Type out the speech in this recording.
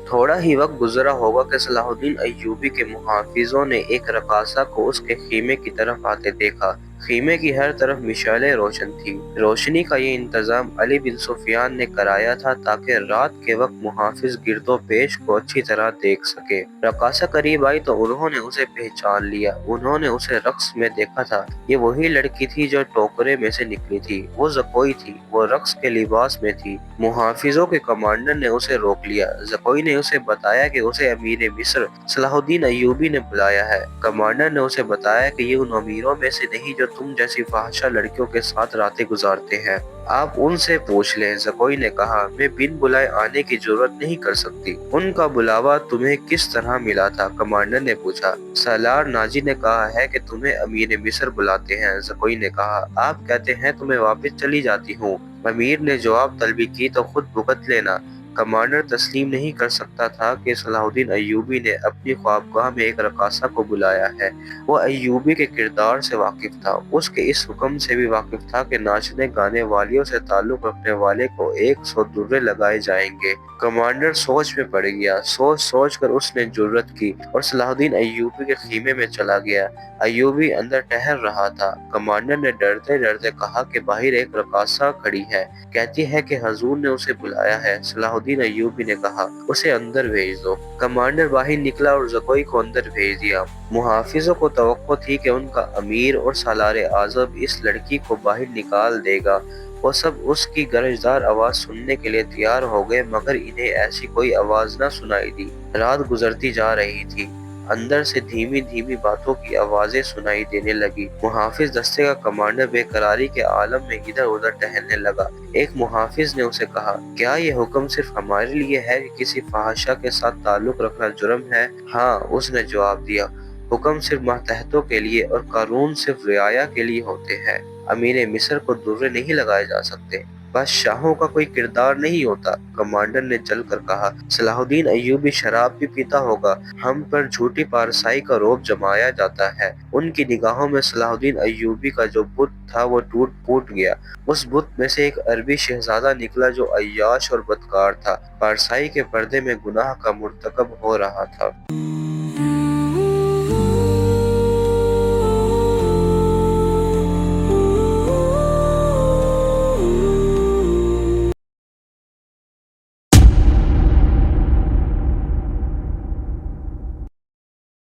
تھوڑا ہی وقت گزرا ہوگا کہ صلاح الدین ایوبی کے محافظوں نے ایک رقاصہ کو اس کے خیمے کی طرف آتے دیکھا۔ خیمے کی ہر طرف مشعلیں روشن تھی۔ روشنی کا یہ انتظام علی بن سفیان نے کرایا تھا تاکہ رات کے وقت محافظ گرد و پیش کو اچھی طرح دیکھ سکے۔ رقاصہ قریب آئی تو انہوں نے اسے پہچان لیا۔ انہوں نے اسے رقص میں دیکھا تھا۔ یہ وہی لڑکی تھی جو ٹوکرے میں سے نکلی تھی۔ وہ زکوئی تھی۔ وہ رقص کے لباس میں تھی۔ محافظوں کے کمانڈر نے اسے روک لیا۔ زکوئی نے اسے بتایا کہ اسے امیر مصر صلاح الدین ایوبی نے بلایا ہے۔ کمانڈر نے اسے بتایا کہ یہ ان امیروں میں سے نہیں جو تم جیسی فاحشہ لڑکیوں کے ساتھ راتیں گزارتے ہیں۔ آپ ان سے پوچھ لیں۔ زکوئی نے کہا، میں بن بلائے آنے کی جرات نہیں کر سکتی۔ ان کا بلاوا تمہیں کس طرح ملا تھا؟ کمانڈر نے پوچھا۔ سالار ناجی نے کہا ہے کہ تمہیں امیر مصر بلاتے ہیں۔ زکوئی نے کہا، آپ کہتے ہیں تو میں واپس چلی جاتی ہوں۔ امیر نے جواب طلبی کی تو خود بھگت لینا۔ کمانڈر تسلیم نہیں کر سکتا تھا کہ صلاح الدین ایوبی نے اپنی خوابگاہ میں ایک رقاصہ کو بلایا ہے۔ وہ ایوبی کے کردار سے واقف تھا۔ اس کے اس حکم سے بھی واقف تھا کہ ناچنے گانے والیوں سے تعلق رکھنے والے کو 100 درے لگائے جائیں گے۔ کمانڈر سوچ میں پڑ گیا۔ سوچ کر اس نے جرات کی اور صلاح الدین ایوبی کے خیمے میں چلا گیا۔ ایوبی اندر ٹہل رہا تھا۔ کمانڈر نے ڈرتے ڈرتے کہا کہ باہر ایک رقاصہ کھڑی ہے، کہتی ہے کہ حضور نے اسے بلایا ہے۔ صلاح الدین ایوبی نے کہا، اسے اندر بھیج دو۔ کمانڈر باہر نکلا اور زکوئی کو اندر بھیج دیا۔ محافظوں کو توقع تھی کہ ان کا امیر اور سالار اعظم اس لڑکی کو باہر نکال دے گا۔ وہ سب اس کی گرجدار آواز سننے کے لیے تیار ہو گئے، مگر انہیں ایسی کوئی آواز نہ سنائی دی۔ رات گزرتی جا رہی تھی۔ اندر سے دھیمی دھیمی باتوں کی آوازیں سنائی دینے لگی۔ محافظ دستے کا کمانڈر بے قراری کے عالم میں ادھر ادھر ٹہلنے لگا۔ ایک محافظ نے اسے کہا، کیا یہ حکم صرف ہمارے لیے ہے کہ کسی فاحشہ کے ساتھ تعلق رکھنا جرم ہے؟ ہاں، اس نے جواب دیا، حکم صرف ماتحتوں کے لیے اور قانون صرف رعایا کے لیے ہوتے ہیں۔ امیر مصر کو درے نہیں لگائے جا سکتے۔ بس شاہوں کا کوئی کردار نہیں ہوتا۔ کمانڈر نے جل کر کہا، صلاح الدین ایوبی شراب بھی پیتا ہوگا۔ ہم پر جھوٹی پارسائی کا رعب جمایا جاتا ہے۔ ان کی نگاہوں میں صلاح الدین ایوبی کا جو بت تھا وہ ٹوٹ پھوٹ گیا۔ اس بت میں سے ایک عربی شہزادہ نکلا جو عیاش اور بدکار تھا، پارسائی کے پردے میں گناہ کا مرتکب ہو رہا تھا۔